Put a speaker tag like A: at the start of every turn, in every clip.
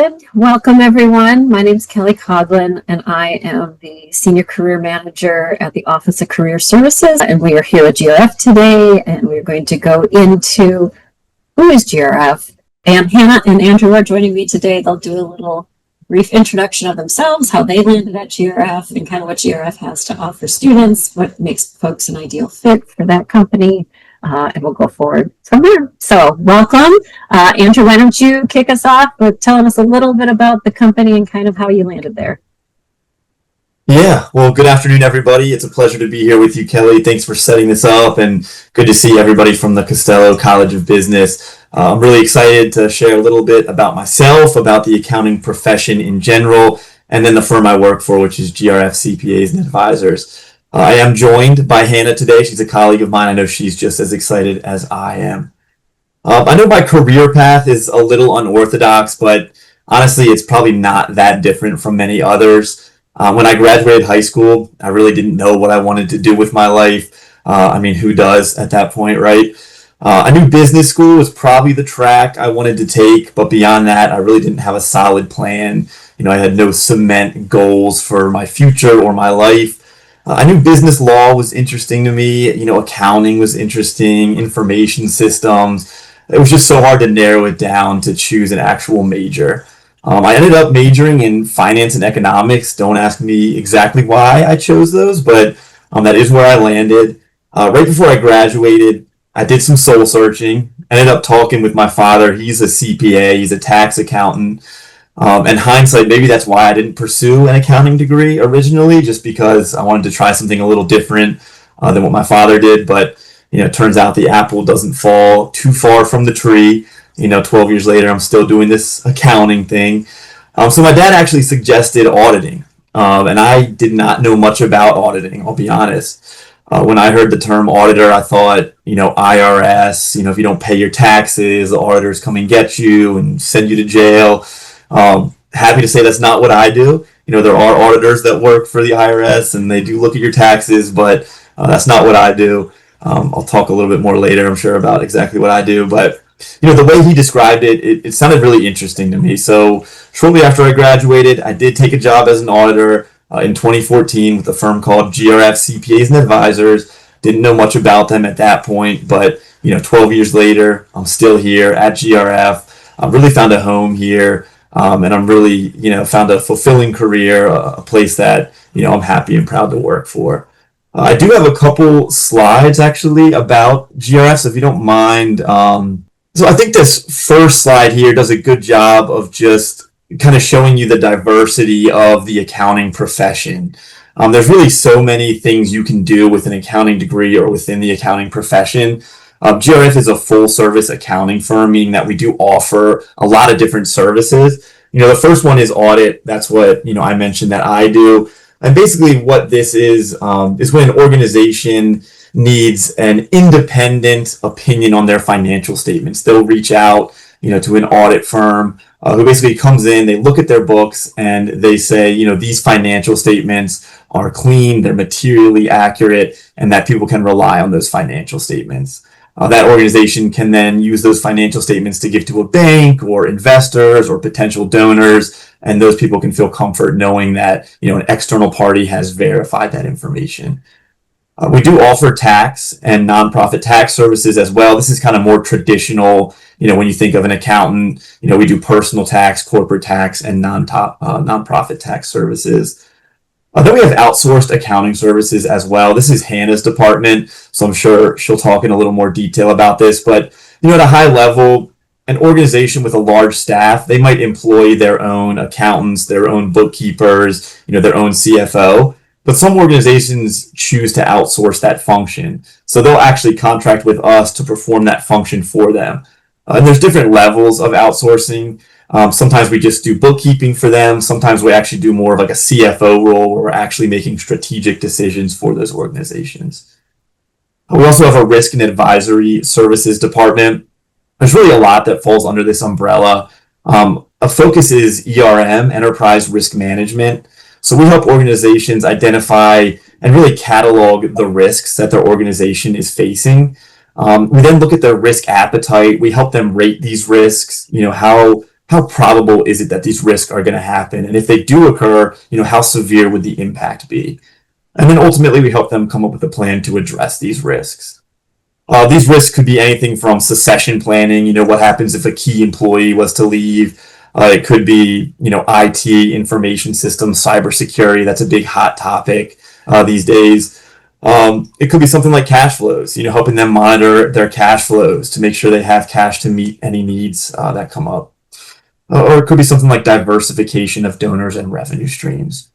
A: good. Welcome, everyone. My name is Kelly Coughlin, and I am the Senior Career Manager at the Office of Career Services. And we are here at GRF today, and we're going to go into who is GRF. And Hannah and Andrew are joining me today. They'll do a little brief introduction of themselves, how they landed at GRF, and kind of what GRF has to offer students, what makes folks an ideal fit for that company. And we'll go forward from there. So welcome. Andrew, why don't you kick us off with telling us a little bit about the company and kind of how you landed there?
B: Yeah, well, good afternoon, everybody. It's a pleasure to be here with you, Kelly. Thanks for setting this up, and good to see everybody from the Costello College of Business. I'm really excited to share a little bit about myself, about the accounting profession in general, and then the firm I work for, which is GRF CPAs and Advisors. I am joined by Hannah today. She's a colleague of mine. I know she's just as excited as I am. I know my career path is a little unorthodox, but honestly, it's probably not that different from many others. When I graduated high school, I really didn't know what I wanted to do with my life. Who does at that point, right? I knew business school was probably the track I wanted to take, but beyond that, I really didn't have a solid plan. I had no cement goals for my future or my life. I knew business law was interesting to me. Accounting was interesting, information systems. It was just so hard to narrow it down to choose an actual major. I ended up majoring in finance and economics. Don't ask me exactly why I chose those, but that is where I landed. Right before I graduated, I did some soul searching. Ended up talking with my father. He's a CPA. He's a tax accountant. In hindsight, maybe that's why I didn't pursue an accounting degree originally, just because I wanted to try something a little different than what my father did. But, it turns out the apple doesn't fall too far from the tree. 12 years later, I'm still doing this accounting thing. So my dad actually suggested auditing. And I did not know much about auditing, I'll be honest. When I heard the term auditor, I thought, IRS, if you don't pay your taxes, the auditors come and get you and send you to jail. Happy to say that's not what I do. There are auditors that work for the IRS and they do look at your taxes, but that's not what I do. I'll talk a little bit more later, I'm sure, about exactly what I do. But, the way he described it sounded really interesting to me. So shortly after I graduated, I did take a job as an auditor in 2014 with a firm called GRF CPAs and Advisors. Didn't know much about them at that point, but, 12 years later, I'm still here at GRF. I've really found a home here. And I'm really, found a fulfilling career, a place that, I'm happy and proud to work for. I do have a couple slides actually about GRF, so if you don't mind. So I think this first slide here does a good job of just kind of showing you the diversity of the accounting profession. There's really so many things you can do with an accounting degree or within the accounting profession. GRF is a full service accounting firm, meaning that we do offer a lot of different services. The first one is audit. That's what, I mentioned that I do. And basically what this is when an organization needs an independent opinion on their financial statements. They'll reach out, to an audit firm who basically comes in, they look at their books and they say, these financial statements are clean, they're materially accurate, and that people can rely on those financial statements. That organization can then use those financial statements to give to a bank or investors or potential donors, and those people can feel comfort knowing that an external party has verified that information. We do offer tax and nonprofit tax services as well. This is kind of more traditional. When you think of an accountant, we do personal tax, corporate tax, and nonprofit tax services. Then we have outsourced accounting services as well. This is Hannah's department, so I'm sure she'll talk in a little more detail about this. But, at a high level, an organization with a large staff, they might employ their own accountants, their own bookkeepers, their own CFO. But some organizations choose to outsource that function. So they'll actually contract with us to perform that function for them. And there's different levels of outsourcing. Sometimes we just do bookkeeping for them. Sometimes we actually do more of like a CFO role where we're actually making strategic decisions for those organizations. We also have a risk and advisory services department. There's really a lot that falls under this umbrella. A focus is ERM, enterprise risk management. So we help organizations identify and really catalog the risks that their organization is facing. We then look at their risk appetite. We help them rate these risks, how how probable is it that these risks are going to happen? And if they do occur, how severe would the impact be? And then ultimately, we help them come up with a plan to address these risks. These risks could be anything from succession planning, what happens if a key employee was to leave. It could be, IT, information systems, cybersecurity. That's a big hot topic these days. It could be something like cash flows, helping them monitor their cash flows to make sure they have cash to meet any needs that come up. Or it could be something like diversification of donors and revenue streams.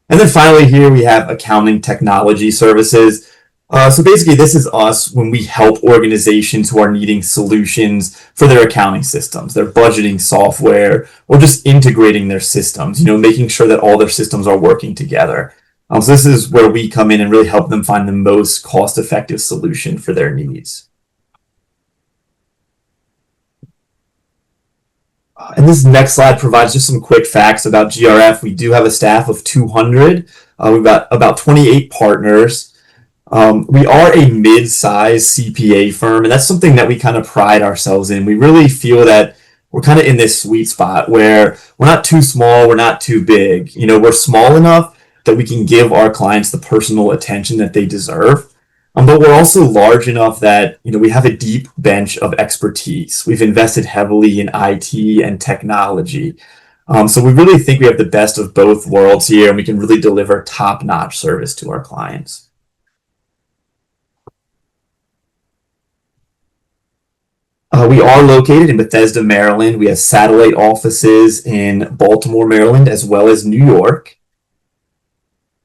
B: And then finally here we have accounting technology services. So basically this is us when we help organizations who are needing solutions for their accounting systems, their budgeting software, or just integrating their systems, making sure that all their systems are working together. So this is where we come in and really help them find the most cost-effective solution for their needs. And this next slide provides just some quick facts about GRF. We do have a staff of 200. We've got about 28 partners. We are a mid-size CPA firm, and that's something that we kind of pride ourselves in. We really feel that we're kind of in this sweet spot where we're not too small, we're not too big. We're small enough that we can give our clients the personal attention that they deserve. But we're also large enough that we have a deep bench of expertise. We've invested heavily in IT and technology. So we really think we have the best of both worlds here, and we can really deliver top-notch service to our clients. We are located in Bethesda, Maryland. We have satellite offices in Baltimore, Maryland, as well as New York.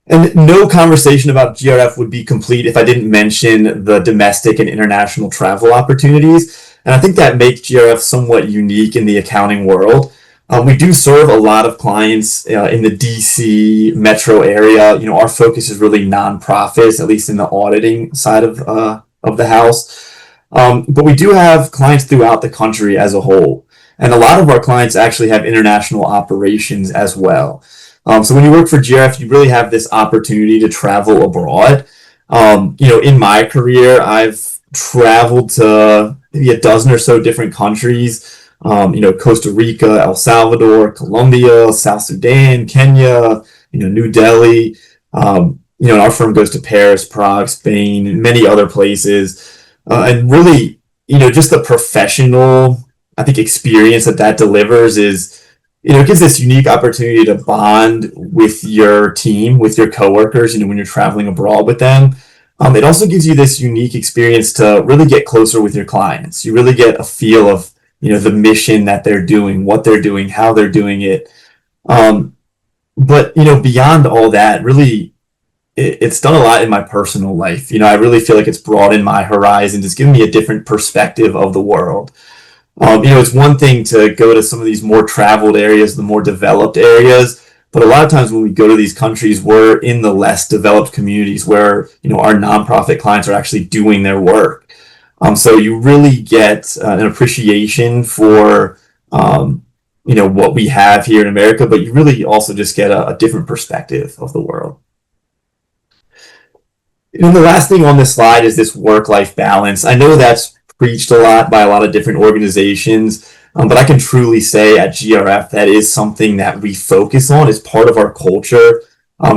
B: And no conversation about GRF would be complete if I didn't mention the domestic and international travel opportunities. And I think that makes GRF somewhat unique in the accounting world. We do serve a lot of clients in the DC metro area. Our focus is really nonprofits, at least in the auditing side of the house. But we do have clients throughout the country as a whole. And a lot of our clients actually have international operations as well. So when you work for GRF, you really have this opportunity to travel abroad. In my career, I've traveled to maybe a dozen or so different countries. Costa Rica, El Salvador, Colombia, South Sudan, Kenya, New Delhi. Our firm goes to Paris, Prague, Spain, and many other places. And really, just the professional, I think, experience that delivers is, it gives this unique opportunity to bond with your team, with your coworkers, when you're traveling abroad with them. It also gives you this unique experience to really get closer with your clients. You really get a feel of, the mission that they're doing, what they're doing, how they're doing it. But, beyond all that, really, it's done a lot in my personal life. I really feel like it's broadened my horizons. It's given me a different perspective of the world. It's one thing to go to some of these more traveled areas, the more developed areas, but a lot of times when we go to these countries, we're in the less developed communities where, our nonprofit clients are actually doing their work. So you really get an appreciation for, what we have here in America, but you really also just get a different perspective of the world. And the last thing on this slide is this work-life balance. I know that's preached a lot by a lot of different organizations, but I can truly say at GRF that is something that we focus on as part of our culture.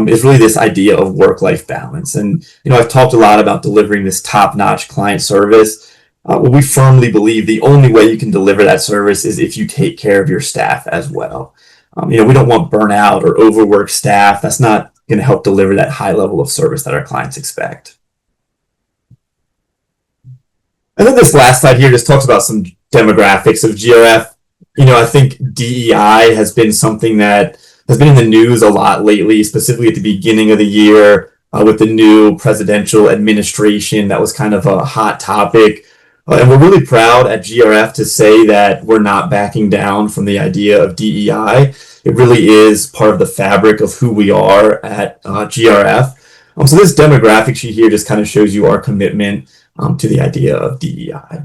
B: Is really this idea of work-life balance. And I've talked a lot about delivering this top-notch client service. We firmly believe the only way you can deliver that service is if you take care of your staff as well. We don't want burnout or overworked staff. That's not going to help deliver that high level of service that our clients expect. And then this last slide here just talks about some demographics of GRF. I think DEI has been something that has been in the news a lot lately, specifically at the beginning of the year with the new presidential administration. That was kind of a hot topic. And we're really proud at GRF to say that we're not backing down from the idea of DEI. It really is part of the fabric of who we are at GRF. So this demographic sheet here just kind of shows you our commitment to the idea of DEI.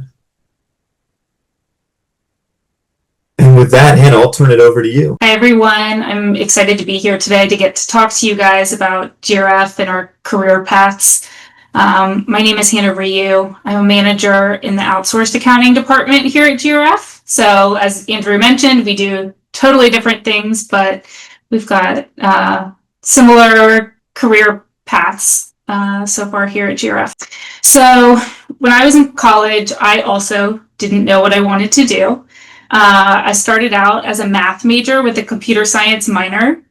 B: And with that, Hannah, I'll turn it over to you.
C: Hi, everyone. I'm excited to be here today to get to talk to you guys about GRF and our career paths. My name is Rioux. I'm a manager in the outsourced accounting department here at GRF. So as Andrew mentioned, we do totally different things, but we've got similar career paths so far here at GRF. So when I was in college, I also didn't know what I wanted to do. I started out as a math major with a computer science minor,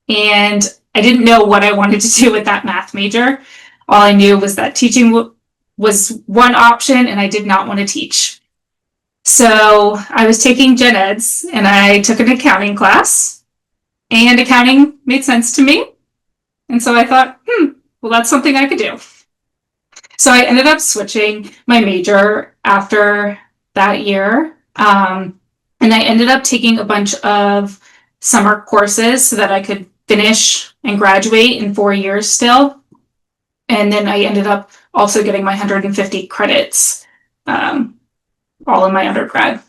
C: and I didn't know what I wanted to do with that math major. All I knew was that teaching was one option, and I did not want to teach. So I was taking gen eds, and I took an accounting class, and accounting made sense to me. And so I thought, well, that's something I could do. So I ended up switching my major after that year. And I ended up taking a bunch of summer courses so that I could finish and graduate in 4 years still. And then I ended up also getting my 150 credits, all in my undergrad.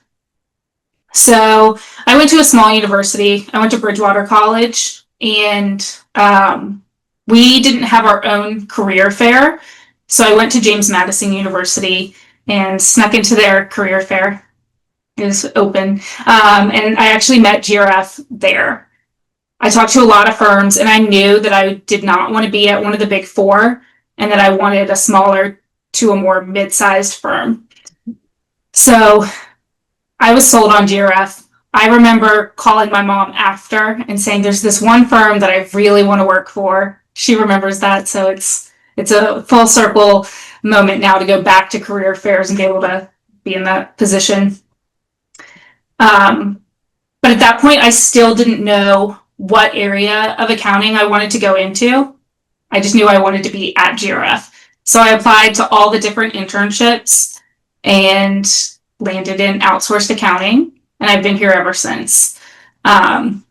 C: So I went to a small university. I went to Bridgewater College, and we didn't have our own career fair. So I went to James Madison University and snuck into their career fair. It was open. And I actually met GRF there. I talked to a lot of firms, and I knew that I did not want to be at one of the big four, and that I wanted a smaller to a more mid-sized firm. So I was sold on GRF. I remember calling my mom after and saying, there's this one firm that I really want to work for. She remembers that. So it's a full circle moment now to go back to career fairs and be able to be in that position. But at that point, I still didn't know what area of accounting I wanted to go into. I just knew I wanted to be at GRF. So I applied to all the different internships and landed in outsourced accounting, and I've been here ever since. While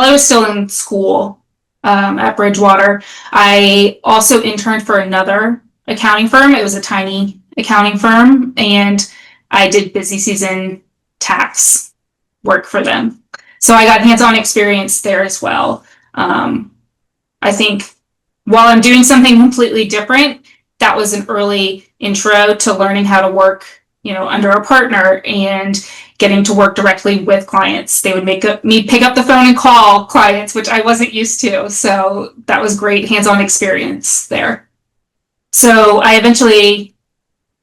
C: I was still in school at Bridgewater, I also interned for another accounting firm. It was a tiny accounting firm, and I did busy season tax work for them. So I got hands-on experience there as well. I think while I'm doing something completely different, that was an early intro to learning how to work, under a partner and getting to work directly with clients. They would me pick up the phone and call clients, which I wasn't used to. So that was great hands-on experience there. So I eventually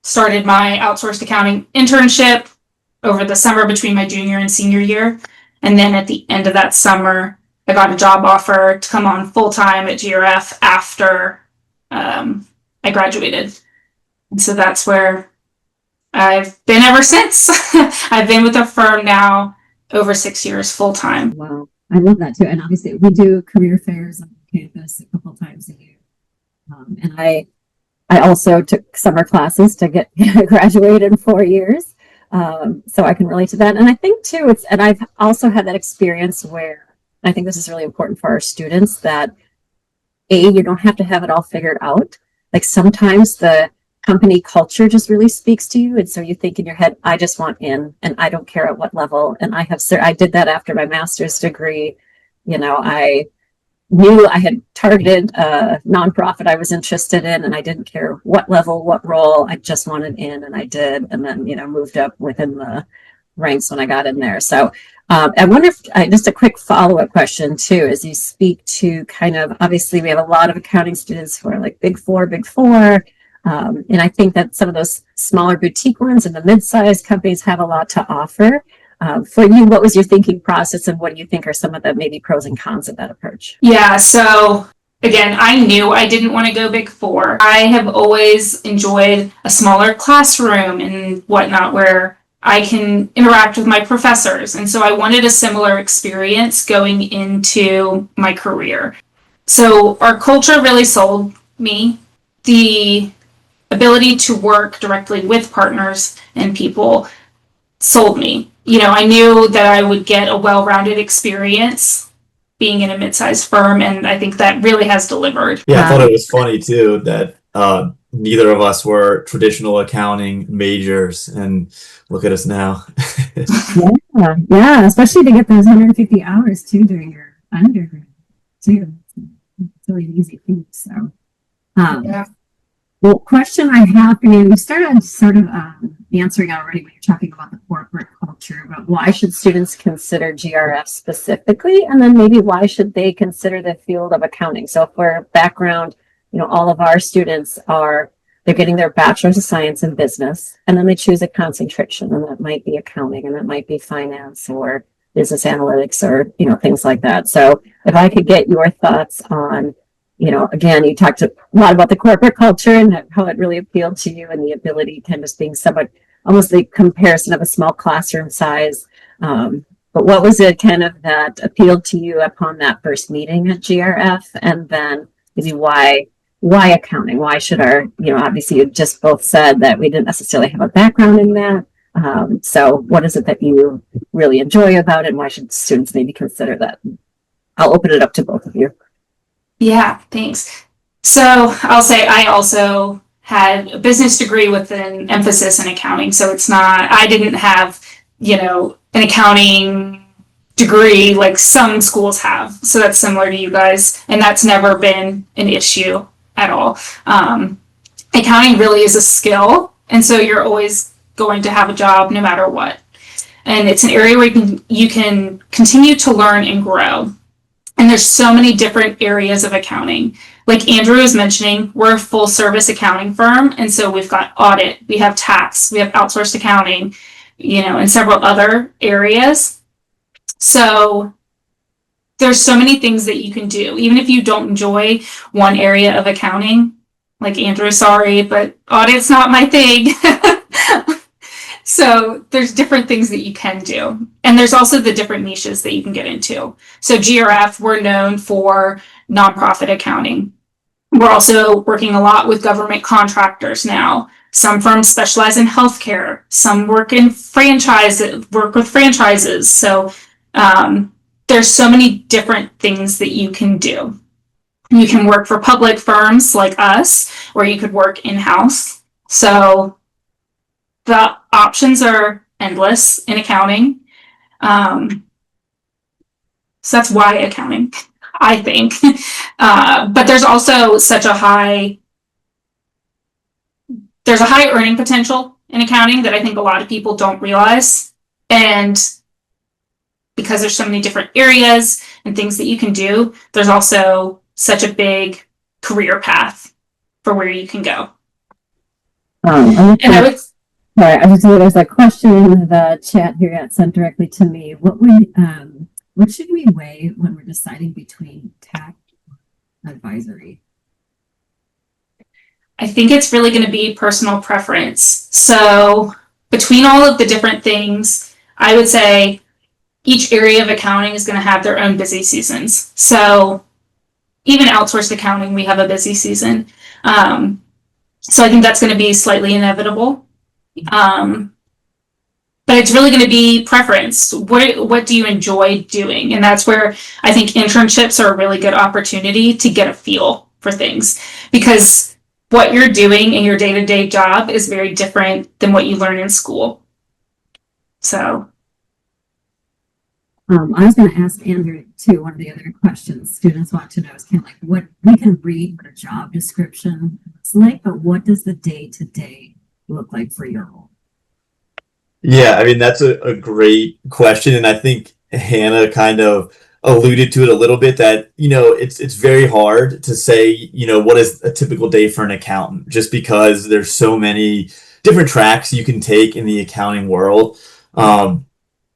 C: started my outsourced accounting internship over the summer between my junior and senior year. And then at the end of that summer, I got a job offer to come on full-time at GRF after I graduated. And so that's where I've been ever since. I've been with the firm now over 6 years full-time.
A: Wow, I love that too. And obviously we do career fairs on campus a couple times a year. And I also took summer classes to get graduated in 4 years. So I can relate to that. And I think too, and I've also had that experience where I think this is really important for our students that you don't have to have it all figured out. Like sometimes the company culture just really speaks to you. And so you think in your head, I just want in, and I don't care at what level. And I did that after my master's degree. I knew I had targeted a nonprofit I was interested in, and I didn't care what level, what role. I just wanted in, and I did. And then, moved up within the ranks when I got in there. So I wonder if just a quick follow-up question too, as you speak to kind of, obviously we have a lot of accounting students who are like big four. And I think that some of those smaller boutique ones and the mid-sized companies have a lot to offer. For you, what was your thinking process, and what do you think are some of the maybe pros and cons of that approach?
C: Yeah, so again, I knew I didn't want to go big four. I have always enjoyed a smaller classroom and whatnot where I can interact with my professors. And so I wanted a similar experience going into my career. So our culture really sold me. The ability to work directly with partners and people sold me. I knew that I would get a well-rounded experience being in a mid-sized firm, and I think that really has delivered.
B: Yeah, I thought it was funny too that neither of us were traditional accounting majors, and look at us now.
A: Yeah, especially to get those 150 hours too during your undergrad too. It's really an easy feat. So,
C: Yeah.
A: Well, question I have for you, you started sort of answering already when you're talking about the corporate culture, but why should students consider GRF specifically? And then maybe why should they consider the field of accounting? So for background, all of our students they're getting their bachelor's of science in business, and then they choose a concentration, and that might be accounting, and that might be finance or business analytics or, things like that. So if I could get your thoughts on, again, you talked a lot about the corporate culture and how it really appealed to you and the ability kind of just being somewhat almost the comparison of a small classroom size. But what was it kind of that appealed to you upon that first meeting at GRF? And then why accounting? Why should obviously you just both said that we didn't necessarily have a background in that. So what is it that you really enjoy about it? And why should students maybe consider that? I'll open it up to both of you.
C: Yeah, thanks. So I'll say I also had a business degree with an emphasis in accounting. So I didn't have, an accounting degree like some schools have. So that's similar to you guys. And that's never been an issue at all. Accounting really is a skill. And so you're always going to have a job no matter what. And it's an area where you can continue to learn and grow. And there's so many different areas of accounting. Like Andrew was mentioning, we're a full service accounting firm. And so we've got audit, we have tax, we have outsourced accounting, and several other areas. So there's so many things that you can do. Even if you don't enjoy one area of accounting, like Andrew, sorry, but audit's not my thing. So there's different things that you can do. And there's also the different niches that you can get into. So GRF, we're known for nonprofit accounting. We're also working a lot with government contractors now. Some firms specialize in healthcare. Some work with franchises. So there's so many different things that you can do. You can work for public firms like us, or you could work in-house. So the options are endless in accounting. So that's why accounting, I think. But there's also there's a high earning potential in accounting that I think a lot of people don't realize. And because there's so many different areas and things that you can do, there's also such a big career path for where you can go. And I would...
A: All right, I just know there's a question in the chat here that's sent directly to me. What should we weigh when we're deciding between tax and advisory?
C: I think it's really going to be personal preference. So between all of the different things, I would say each area of accounting is going to have their own busy seasons. So even outsourced accounting, we have a busy season. So I think that's going to be slightly inevitable. But it's really going to be preference. What do you enjoy doing? And that's where I think internships are a really good opportunity to get a feel for things, because what you're doing in your day-to-day job is very different than what you learn in school. So
A: I was going to ask Andrew too. One of the other questions students want to know is kind of like what we can read what a job description looks like, but what does the day-to-day look like for your role?
B: Yeah, I mean, that's a great question. And I think Hannah kind of alluded to it a little bit that, it's very hard to say, what is a typical day for an accountant, just because there's so many different tracks you can take in the accounting world. And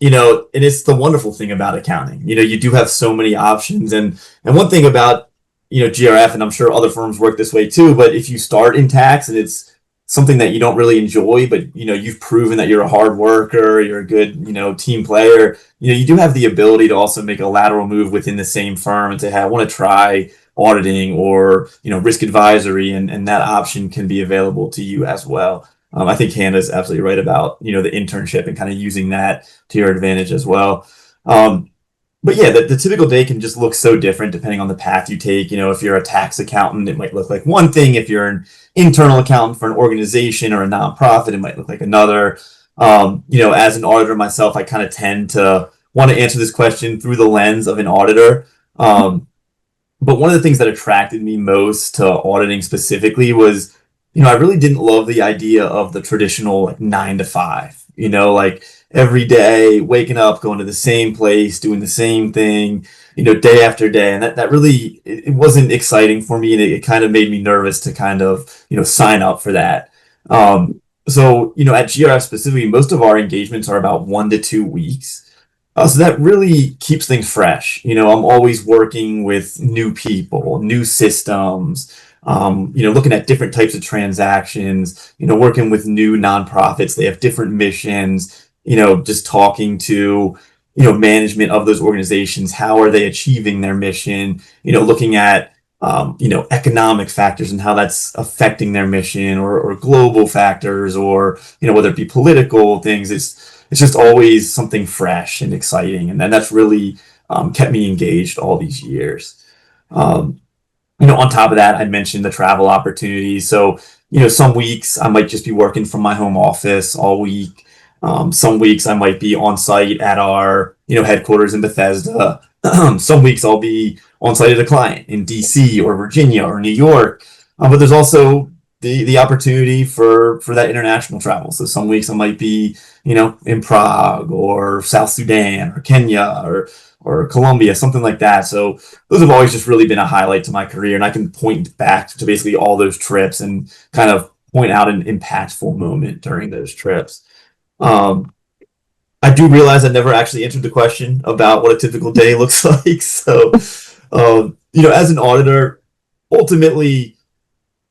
B: it's the wonderful thing about accounting. You do have so many options. And one thing about, GRF, and I'm sure other firms work this way too, but if you start in tax and it's something that you don't really enjoy, but you've proven that you're a hard worker, you're a good team player, you do have the ability to also make a lateral move within the same firm and say, hey, I want to try auditing or risk advisory, and that option can be available to you as well. I think Hannah's absolutely right about the internship and kind of using that to your advantage as well. But yeah, the typical day can just look so different depending on the path you take. If you're a tax accountant, it might look like one thing. If you're an internal accountant for an organization or a nonprofit, it might look like another. As an auditor myself, I kind of tend to want to answer this question through the lens of an auditor. But one of the things that attracted me most to auditing specifically was I really didn't love the idea of the traditional like 9 to 5, like every day waking up, going to the same place, doing the same thing, day after day. And that really, it wasn't exciting for me. And it kind of made me nervous to kind of, sign up for that. So, at GRF specifically, most of our engagements are about 1 to 2 weeks. So that really keeps things fresh. I'm always working with new people, new systems, looking at different types of transactions, working with new nonprofits. They have different missions, just talking to, management of those organizations. How are they achieving their mission? Looking at, economic factors and how that's affecting their mission or global factors or, whether it be political things. It's just always something fresh and exciting. And then that's really kept me engaged all these years. On top of that, I mentioned the travel opportunities. So, some weeks I might just be working from my home office all week. Some weeks I might be on site at our, headquarters in Bethesda. Some weeks I'll be on site at a client in DC or Virginia or New York. But there's also the opportunity for that international travel. So some weeks I might be, in Prague or South Sudan or Kenya or Colombia, something like that. So those have always just really been a highlight to my career. And I can point back to basically all those trips and kind of point out an impactful moment during those trips. I do realize I never actually answered the question about what a typical day looks like. So, as an auditor, ultimately,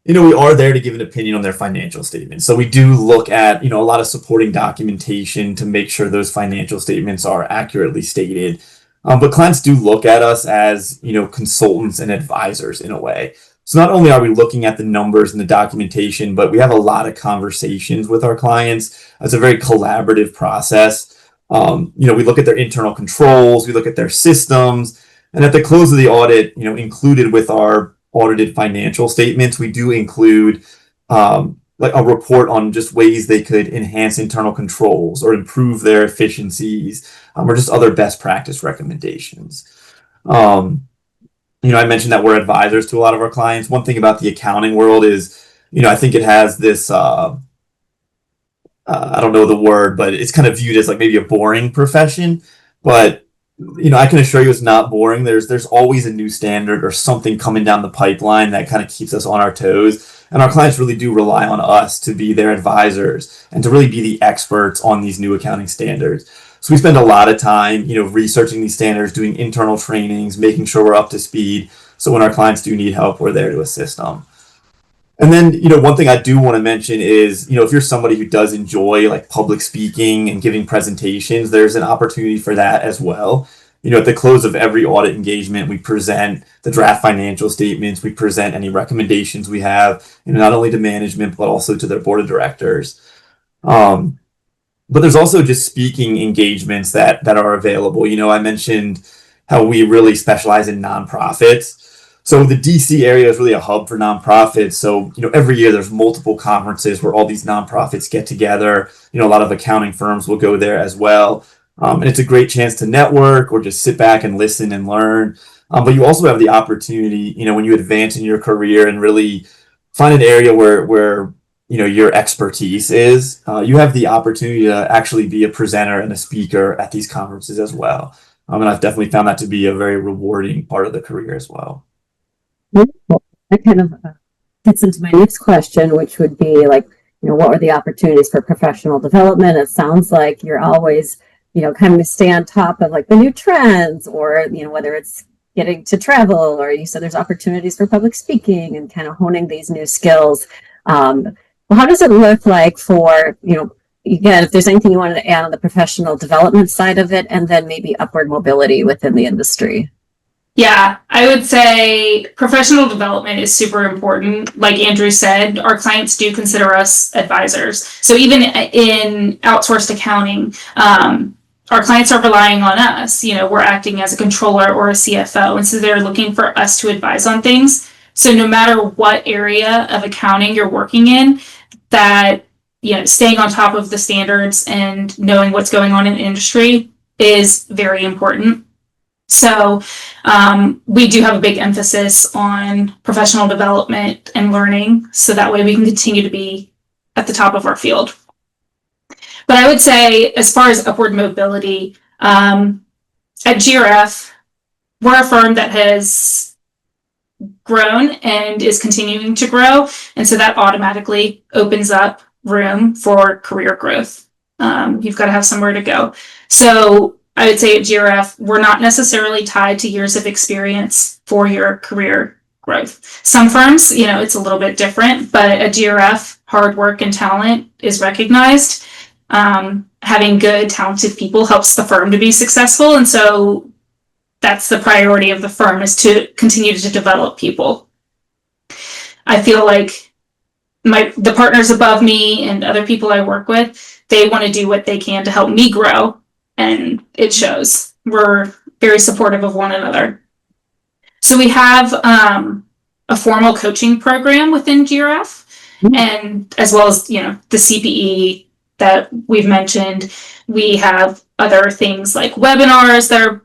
B: we are there to give an opinion on their financial statements. So we do look at, a lot of supporting documentation to make sure those financial statements are accurately stated. But clients do look at us as, consultants and advisors in a way. So not only are we looking at the numbers and the documentation, but we have a lot of conversations with our clients. It's a very collaborative process. We look at their internal controls, we look at their systems, and at the close of the audit, included with our audited financial statements, we do include like a report on just ways they could enhance internal controls or improve their efficiencies, or just other best practice recommendations. I mentioned that we're advisors to a lot of our clients. One thing about the accounting world is, I think it has this, I don't know the word, but it's kind of viewed as like maybe a boring profession. But I can assure you it's not boring. There's always a new standard or something coming down the pipeline that kind of keeps us on our toes. And our clients really do rely on us to be their advisors and to really be the experts on these new accounting standards. So we spend a lot of time, researching these standards, doing internal trainings, making sure we're up to speed. So when our clients do need help, we're there to assist them. And then, one thing I do want to mention is, if you're somebody who does enjoy like public speaking and giving presentations, there's an opportunity for that as well. At the close of every audit engagement, we present the draft financial statements, we present any recommendations we have, not only to management, but also to their board of directors. But there's also just speaking engagements that are available. I mentioned how we really specialize in nonprofits. So the DC area is really a hub for nonprofits. So, every year there's multiple conferences where all these nonprofits get together. A lot of accounting firms will go there as well. And it's a great chance to network or just sit back and listen and learn. But you also have the opportunity, when you advance in your career and really find an area where your expertise is, you have the opportunity to actually be a presenter and a speaker at these conferences as well. And I've definitely found that to be a very rewarding part of the career as well.
A: That kind of gets into my next question, which would be like, what are the opportunities for professional development? It sounds like you're always, kind of stay on top of like the new trends or, whether it's getting to travel or you said there's opportunities for public speaking and kind of honing these new skills. Well, how does it look like for, again, if there's anything you wanted to add on the professional development side of it, and then maybe upward mobility within the industry?
C: Yeah, I would say professional development is super important. Like Andrew said, our clients do consider us advisors. So even in outsourced accounting, our clients are relying on us. We're acting as a controller or a CFO, and so they're looking for us to advise on things. So no matter what area of accounting you're working in, that staying on top of the standards and knowing what's going on in the industry is very important. So we do have a big emphasis on professional development and learning, so that way we can continue to be at the top of our field. But I would say, as far as upward mobility, at GRF, we're a firm that has grown and is continuing to grow, and so that automatically opens up room for career growth. You've got to have somewhere to go. So I would say at GRF, we're not necessarily tied to years of experience for your career growth. Some firms, it's a little bit different, but at GRF, hard work and talent is recognized. Having good, talented people helps the firm to be successful, and so that's the priority of the firm, is to continue to develop people. I feel like the partners above me and other people I work with, they want to do what they can to help me grow, and it shows. We're very supportive of one another. So we have a formal coaching program within GRF, and as well as, the CPE that we've mentioned. We have other things like webinars that are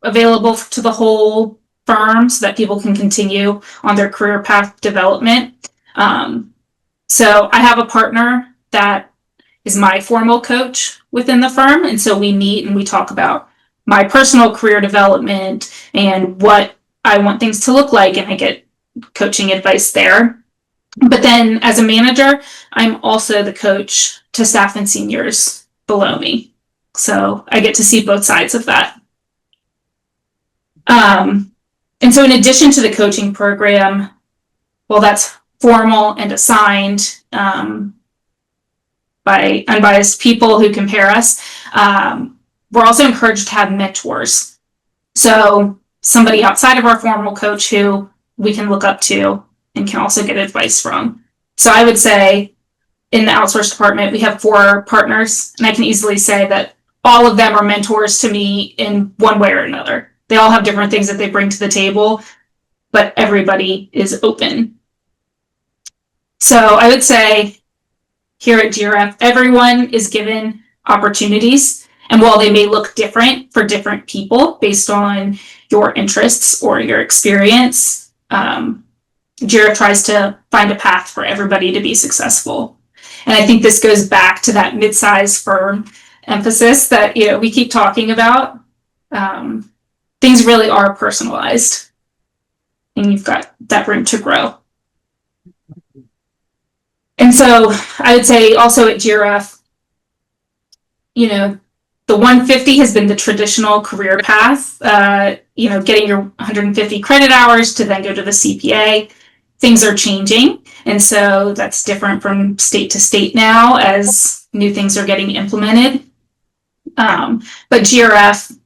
C: available to the whole firm so that people can continue on their career path development. So I have a partner that is my formal coach within the firm, and so we meet and we talk about my personal career development and what I want things to look like, and I get coaching advice there. But then as a manager, I'm also the coach to staff and seniors below me. So I get to see both sides of that. And so in addition to the coaching program, well, that's formal and assigned by unbiased people who compare us, we're also encouraged to have mentors. So somebody outside of our formal coach who we can look up to and can also get advice from. So I would say in the outsourced department, we have 4 partners, and I can easily say that all of them are mentors to me in one way or another. They all have different things that they bring to the table, but everybody is open. So I would say here at GRF, everyone is given opportunities, and while they may look different for different people based on your interests or your experience, GRF tries to find a path for everybody to be successful. And I think this goes back to that mid-sized firm emphasis that we keep talking about. Things really are personalized, and you've got that room to grow. And so I would say also at GRF, the 150 has been the traditional career path, getting your 150 credit hours to then go to the CPA. Things are changing, and so that's different from state to state now as new things are getting implemented. But GRF,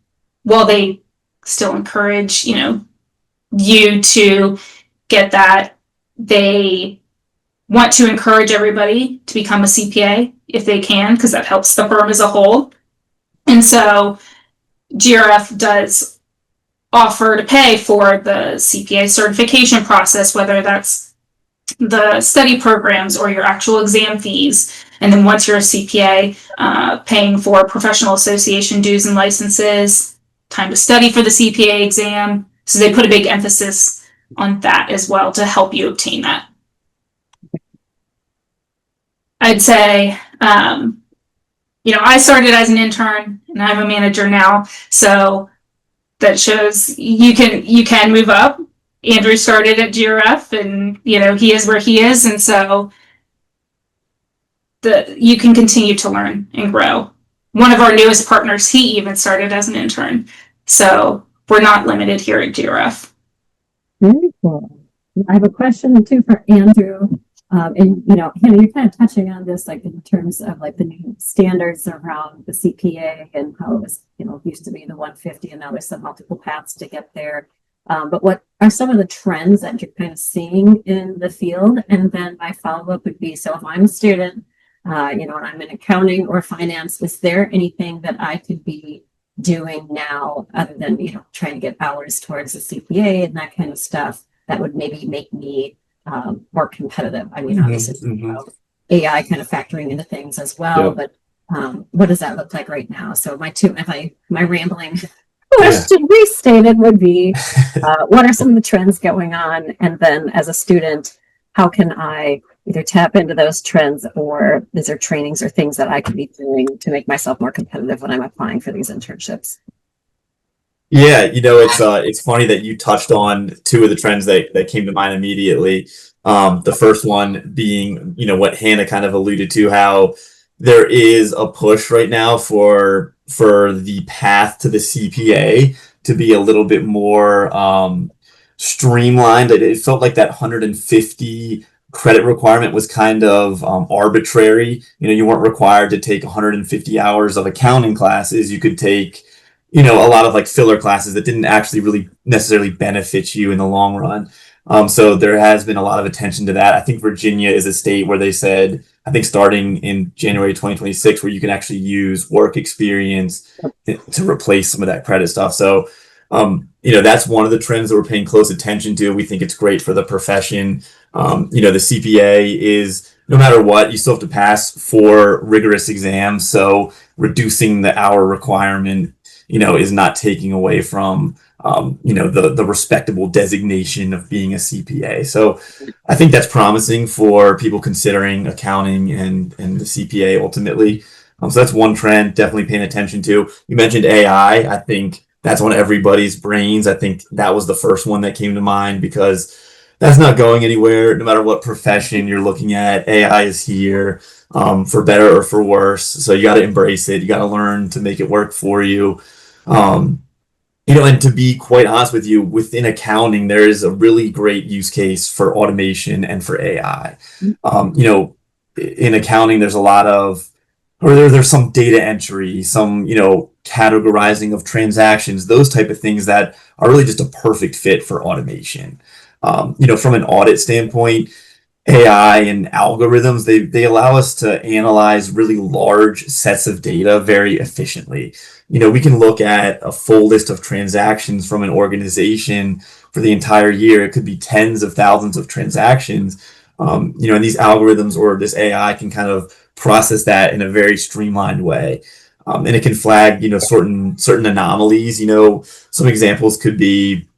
C: while they still encourage, you to get that, they want to encourage everybody to become a CPA if they can, because that helps the firm as a whole. And so GRF does offer to pay for the CPA certification process, whether that's the study programs or your actual exam fees. And then once you're a CPA, paying for professional association dues and licenses, time to study for the CPA exam. So they put a big emphasis on that as well to help you obtain that. I'd say, I started as an intern and I'm a manager now. So that shows you can move up. Andrew started at GRF, and he is where he is, and so you can continue to learn and grow. One of our newest partners, he even started as an intern, so we're not limited here at GRF.
A: Very cool. I have a question too for Andrew. And Hannah, you're kind of touching on this, like in terms of like the new standards around the CPA and how it was, used to be the 150, and now there's some multiple paths to get there. But what are some of the trends that you're kind of seeing in the field? And then my follow-up would be, so if I'm a student, and I'm in accounting or finance, is there anything that I could be doing now other than, trying to get hours towards the CPA and that kind of stuff that would maybe make me more competitive? I mean, obviously, AI kind of factoring into things as well, but what does that look like right now? So am I rambling question restated would be, what are some of the trends going on? And then as a student, how can I either tap into those trends, or is there trainings or things that I could be doing to make myself more competitive when I'm applying for these internships?
B: Yeah, it's funny that you touched on two of the trends that came to mind immediately. The first one being, what Hannah kind of alluded to, how there is a push right now for the path to the CPA to be a little bit more streamlined. It felt like that 150 credit requirement was kind of arbitrary. You weren't required to take 150 hours of accounting classes. You could take a lot of like filler classes that didn't actually really necessarily benefit you in the long run. So there has been a lot of attention to that. I think Virginia is a state where they said, I think starting in January 2026, where you can actually use work experience to replace some of that credit stuff. So, that's one of the trends that we're paying close attention to. We think it's great for the profession. The CPA is, no matter what, you still have to pass 4 rigorous exams. So reducing the hour requirement is not taking away from, the respectable designation of being a CPA. So I think that's promising for people considering accounting and the CPA ultimately. So that's one trend definitely paying attention to. You mentioned AI. I think that's on everybody's brains. I think that was the first one that came to mind because that's not going anywhere. No matter what profession you're looking at, AI is here, for better or for worse. So you got to embrace it. You got to learn to make it work for you. And to be quite honest with you, within accounting, there is a really great use case for automation and for AI. In accounting, there's a lot of, or there's some data entry, some, categorizing of transactions, those type of things that are really just a perfect fit for automation. From an audit standpoint, AI and algorithms, they allow us to analyze really large sets of data very efficiently. We can look at a full list of transactions from an organization for the entire year. It could be tens of thousands of transactions. And these algorithms or this AI can kind of process that in a very streamlined way. And it can flag, certain anomalies. Some examples could be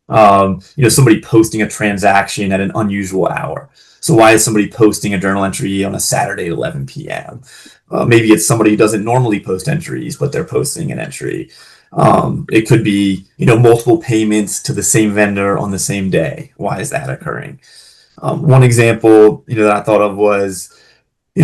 B: somebody posting a transaction at an unusual hour. So why is somebody posting a journal entry on a Saturday at 11 p.m.? Maybe it's somebody who doesn't normally post entries, but they're posting an entry. It could be, multiple payments to the same vendor on the same day. Why is that occurring? One example, that I thought of was,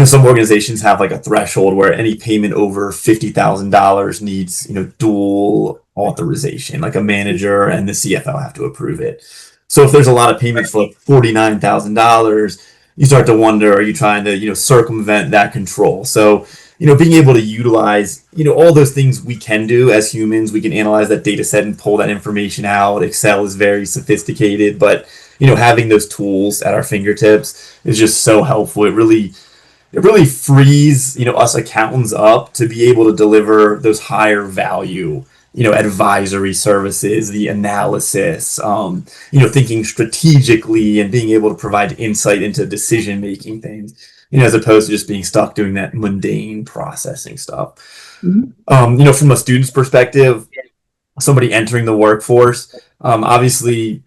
B: some organizations have like a threshold where any payment over $50,000 needs, dual authorization, like a manager and the CFO have to approve it. So if there's a lot of payments for like $49,000, you start to wonder, are you trying to, circumvent that control? So, being able to utilize, all those things we can do as humans, we can analyze that data set and pull that information out. Excel is very sophisticated, but, having those tools at our fingertips is just so helpful. It really frees, us accountants up to be able to deliver those higher value, advisory services, the analysis, thinking strategically and being able to provide insight into decision making things, as opposed to just being stuck doing that mundane processing stuff. Mm-hmm. From a student's perspective, somebody entering the workforce, obviously,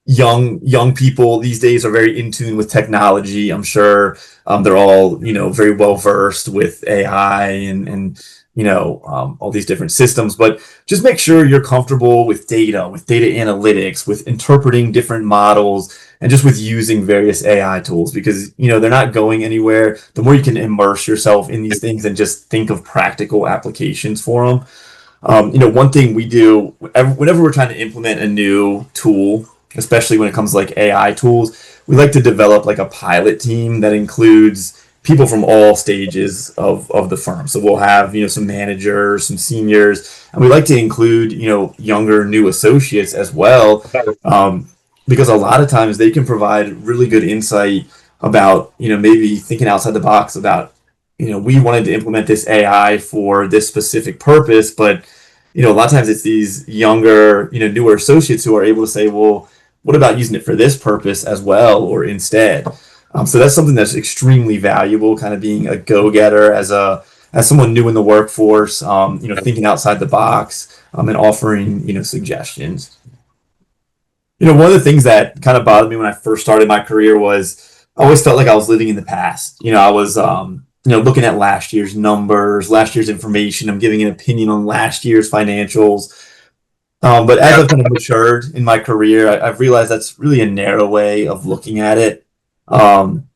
B: young people these days are very in tune with technology. I'm sure they're all very well versed with AI and all these different systems, but just make sure you're comfortable with data analytics, with interpreting different models, and just with using various AI tools, because they're not going anywhere. The more you can immerse yourself in these things and just think of practical applications for them. One thing we do whenever we're trying to implement a new tool, especially when it comes to like AI tools, we like to develop like a pilot team that includes people from all stages of the firm. So we'll have, some managers, some seniors, and we like to include, younger new associates as well, because a lot of times they can provide really good insight about, maybe thinking outside the box about, we wanted to implement this AI for this specific purpose, but, a lot of times it's these younger, newer associates who are able to say, well, what about using it for this purpose as well, or instead? So that's something that's extremely valuable, kind of being a go-getter as a as someone new in the workforce, thinking outside the box, and offering, suggestions. One of the things that kind of bothered me when I first started my career was I always felt like I was living in the past. I was, looking at last year's numbers, last year's information. I'm giving an opinion on last year's financials. But as I've kind of matured in my career, I've realized that's really a narrow way of looking at it. Um,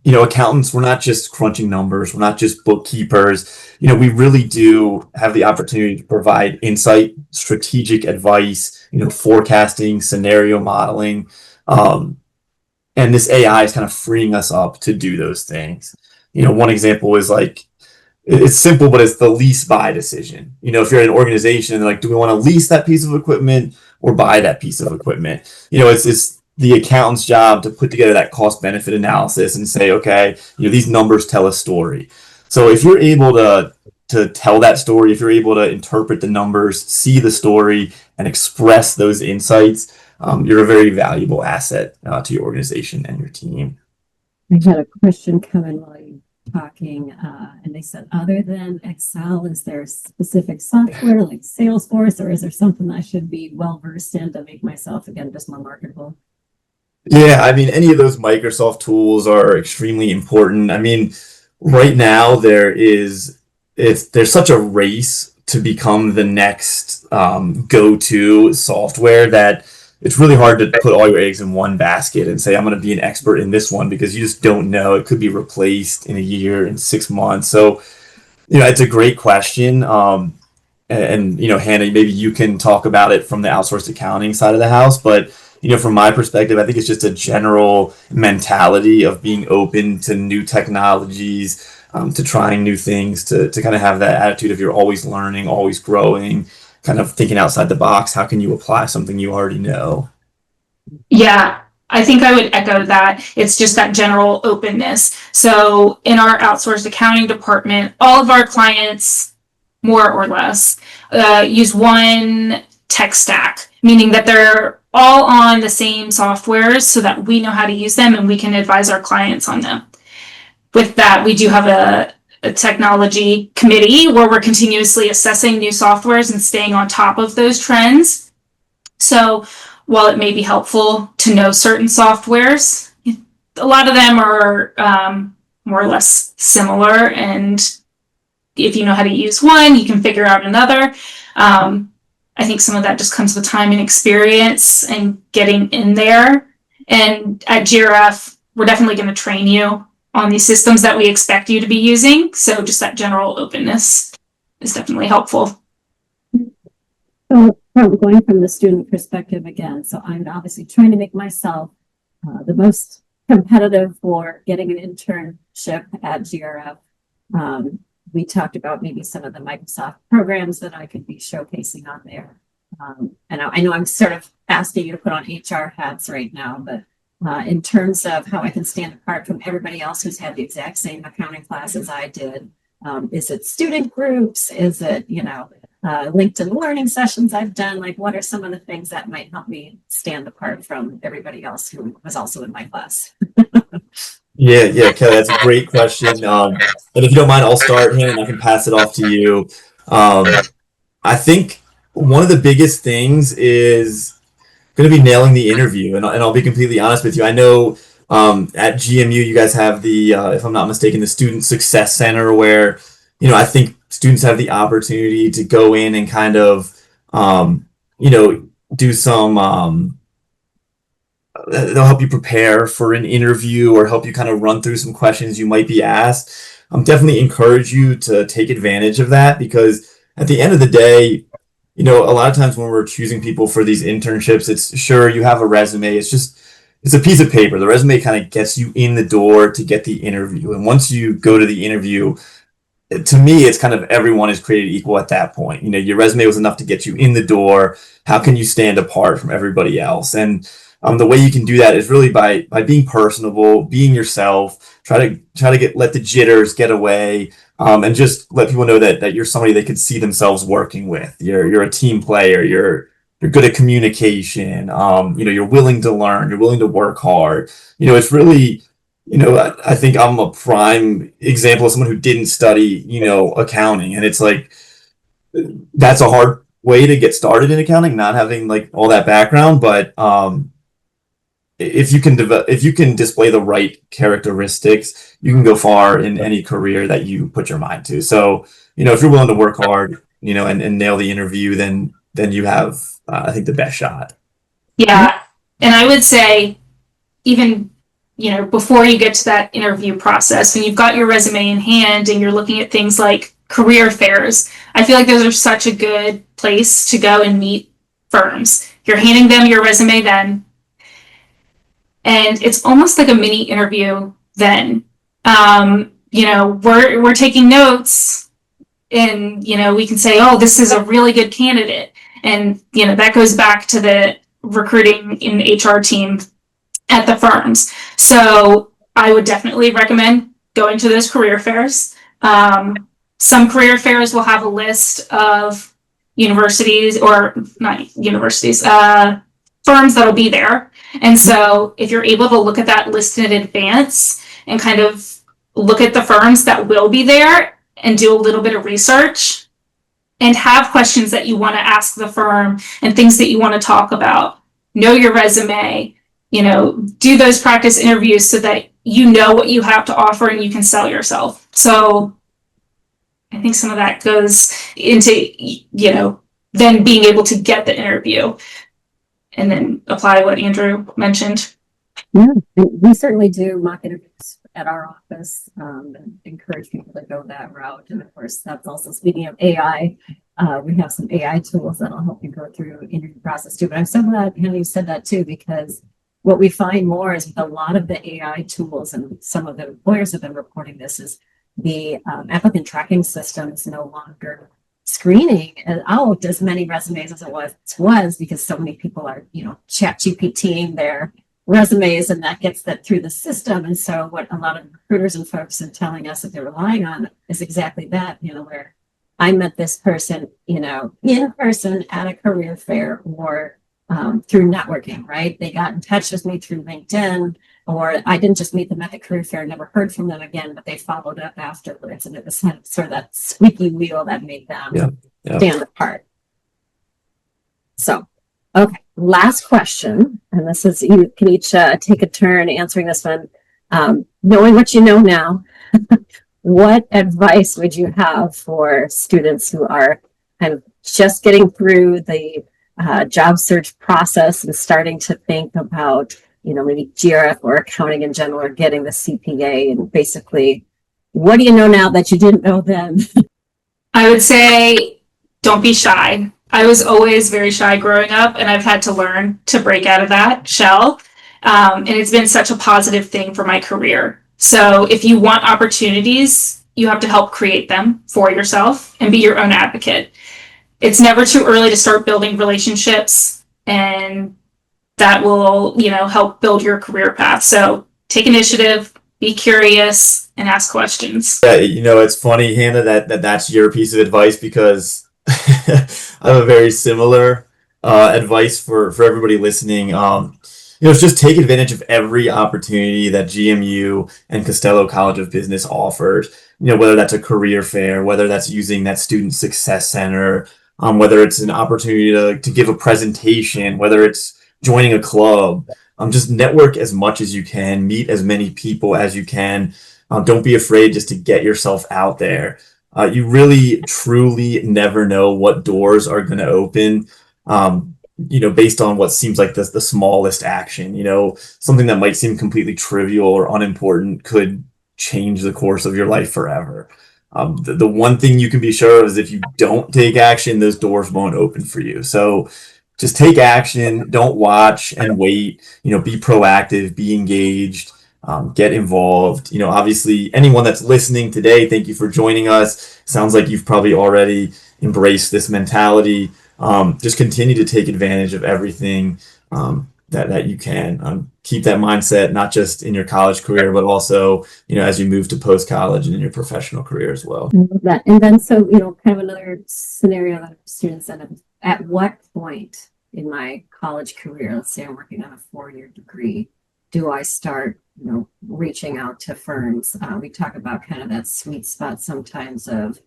B: Accountants, we're not just crunching numbers, we're not just bookkeepers. We really do have the opportunity to provide insight, strategic advice, forecasting, scenario modeling. And this AI is kind of freeing us up to do those things. One example is like, it's simple, but it's the lease buy decision. If you're an organization, like, do we want to lease that piece of equipment or buy that piece of equipment? It's the accountant's job to put together that cost benefit analysis and say, okay, these numbers tell a story. So if you're able to tell that story, if you're able to interpret the numbers, see the story, and express those insights, you're a very valuable asset to your organization and your team.
A: I had a question come in while you were talking, and they said, other than Excel, is there specific software like Salesforce, or is there something I should be well versed in to make myself, again, just more marketable?
B: Yeah, I mean, any of those Microsoft tools are extremely important. I mean, right now there's such a race to become the next go-to software that it's really hard to put all your eggs in one basket and say, I'm going to be an expert in this one, because you just don't know. It could be replaced in a year, in 6 months. So, it's a great question. Hannah, maybe you can talk about it from the outsourced accounting side of the house. But, from my perspective, I think it's just a general mentality of being open to new technologies, to trying new things, to kind of have that attitude of you're always learning, always growing, kind of thinking outside the box. How can you apply something you already know?
C: Yeah, I think I would echo that. It's just that general openness. So in our outsourced accounting department, all of our clients, more or less, use one tech stack, meaning that they're all on the same softwares so that we know how to use them and we can advise our clients on them. With that, we do have a technology committee where we're continuously assessing new softwares and staying on top of those trends. So while it may be helpful to know certain softwares, a lot of them are more or less similar. And if you know how to use one, you can figure out another. I think some of that just comes with time and experience and getting in there. And at GRF, we're definitely going to train you on these systems that we expect you to be using. So just that general openness is definitely helpful.
A: So going from the student perspective again, so I'm obviously trying to make myself the most competitive for getting an internship at GRF. We talked about maybe some of the Microsoft programs that I could be showcasing on there. And I know I'm sort of asking you to put on HR hats right now, but in terms of how I can stand apart from everybody else who's had the exact same accounting class as I did, is it student groups? Is it, LinkedIn learning sessions I've done? Like, what are some of the things that might help me stand apart from everybody else who was also in my class?
B: Yeah, Kelly, that's a great question. And if you don't mind, I'll start here and I can pass it off to you. I think one of the biggest things is going to be nailing the interview. And I'll be completely honest with you. I know at GMU, you guys have the, if I'm not mistaken, the Student Success Center where, I think students have the opportunity to go in and kind of, do some, they'll help you prepare for an interview or help you kind of run through some questions you might be asked. Definitely encourage you to take advantage of that, because at the end of the day, a lot of times when we're choosing people for these internships, it's sure you have a resume. It's a piece of paper. The resume kind of gets you in the door to get the interview. And once you go to the interview, to me, it's kind of everyone is created equal at that point. Your resume was enough to get you in the door. How can you stand apart from everybody else? And the way you can do that is really by being personable, being yourself. Try to let the jitters get away, and just let people know that you're somebody they could see themselves working with. You're a team player. You're good at communication. You're willing to learn. You're willing to work hard. It's really I think I'm a prime example of someone who didn't study, accounting. And it's like, that's a hard way to get started in accounting, not having like all that background. But if you can display the right characteristics, you can go far in any career that you put your mind to. So, if you're willing to work hard, and nail the interview, then you have, I think, the best shot.
C: Yeah. And I would say, even, before you get to that interview process, when you've got your resume in hand and you're looking at things like career fairs, I feel like those are such a good place to go and meet firms. You're handing them your resume then, and it's almost like a mini interview then. We're taking notes, and we can say, oh, this is a really good candidate, and that goes back to the recruiting and HR team at the firms. So I would definitely recommend going to those career fairs. Some career fairs will have a list of universities, or not universities, firms that'll be there. And so if you're able to look at that list in advance and kind of look at the firms that will be there and do a little bit of research and have questions that you want to ask the firm and things that you want to talk about, know your resume, do those practice interviews so that you know what you have to offer and you can sell yourself. So I think some of that goes into, then being able to get the interview and then apply what Andrew mentioned.
A: Yeah, we certainly do mock interviews at our office, and encourage people to go that route. And of course, that's also, speaking of AI, we have some AI tools that'll help you go through interview process too. But I'm so glad you said that too, because what we find more is with a lot of the AI tools, and some of the employers have been reporting this, is the applicant tracking system is no longer screening out as many resumes as it was because so many people are, chat GPTing their resumes, and that gets that through the system. And so what a lot of recruiters and folks are telling us that they're relying on is exactly that, where I met this person, in person at a career fair, or through networking, right? They got in touch with me through LinkedIn, or I didn't just meet them at the career fair, never heard from them again, but they followed up afterwards. And it was sort of that squeaky wheel that made them stand apart. So, okay, last question. And this is, you can each take a turn answering this one. Knowing what you know now, what advice would you have for students who are kind of just getting through the job search process and starting to think about, maybe GRF or accounting in general, or getting the CPA? And basically, what do you know now that you didn't know then?
C: I would say, don't be shy. I was always very shy growing up, and I've had to learn to break out of that shell. And it's been such a positive thing for my career. So if you want opportunities, you have to help create them for yourself and be your own advocate. It's never too early to start building relationships, and that will, help build your career path. So take initiative, be curious, and ask questions.
B: Yeah, it's funny, Hannah, that's your piece of advice, because I have a very similar advice for everybody listening. It's just take advantage of every opportunity that GMU and Costello College of Business offers. Whether that's a career fair, whether that's using that student success center, whether it's an opportunity to give a presentation, whether it's joining a club. Just network as much as you can, meet as many people as you can. Don't be afraid just to get yourself out there. You really, truly never know what doors are going to open, based on what seems like the smallest action. Something that might seem completely trivial or unimportant could change the course of your life forever. The one thing you can be sure of is if you don't take action, those doors won't open for you. So just take action. Don't watch and wait. Be proactive, be engaged, get involved. Obviously, anyone that's listening today, thank you for joining us. Sounds like you've probably already embraced this mentality. Just continue to take advantage of everything that you can. Keep that mindset, not just in your college career, but also, as you move to post-college and in your professional career as well.
A: That. And then, so, kind of another scenario that students end up, at what point in my college career, let's say I'm working on a 4-year degree, do I start, reaching out to firms? We talk about kind of that sweet spot sometimes of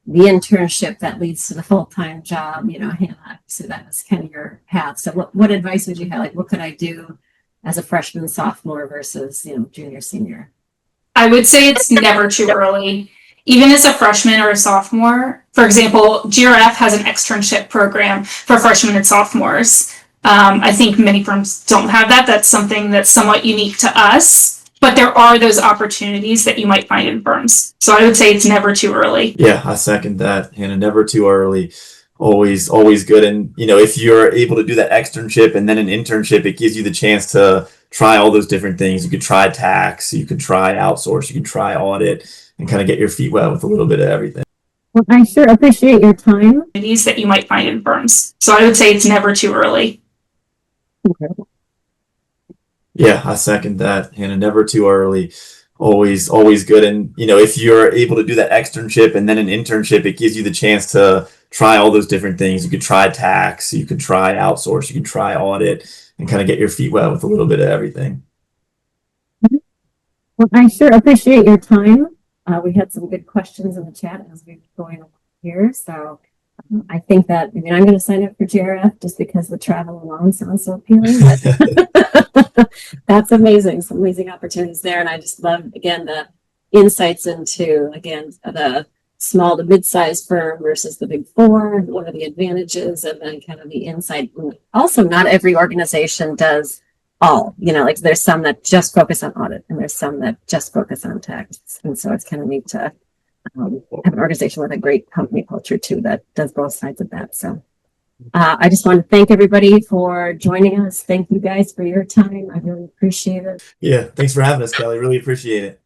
A: the internship that leads to the full-time job, Hannah, so that was kind of your path. So what advice would you have? Like, what could I do as a freshman, sophomore versus, junior, senior?
C: I would say it's never too early. Even as a freshman or a sophomore, for example, GRF has an externship program for freshmen and sophomores. I think many firms don't have that. That's something that's somewhat unique to us, but there are those opportunities that you might find in firms. So I would say it's never too early.
B: Yeah, I second that, Hannah. Never too early. Always good. And if you're able to do that externship and then an internship, it gives you the chance to try all those different things. You could try tax, you could try outsource, you could try audit, and kind of get your feet wet with a little bit of everything.
A: Well, I sure appreciate your time.
C: Opportunities that you might find in firms. So I would say it's never too early.
B: Yeah, I second that, Hannah. Never too early. Always good. And if you're able to do that externship and then an internship, it gives you the chance to try all those different things. You could try tax, you could try outsource, you could try audit, and kind of get your feet wet with a little bit of everything.
A: Well, I sure appreciate your time. We had some good questions in the chat as we were going along here. So I think that, I'm going to sign up for GRF just because the travel alone sounds so appealing. But that's amazing. Some amazing opportunities there. And I just love, again, the insights into, again, the small to mid-sized firm versus the big four. What are the advantages? And then kind of the insight. Also, not every organization does all, like there's some that just focus on audit and there's some that just focus on tax. And so it's kind of neat to have an organization with a great company culture too that does both sides of that. So I just want to thank everybody for joining us. Thank you guys for your time. I really appreciate it.
B: Yeah, thanks for having us, Kelly. Really appreciate it.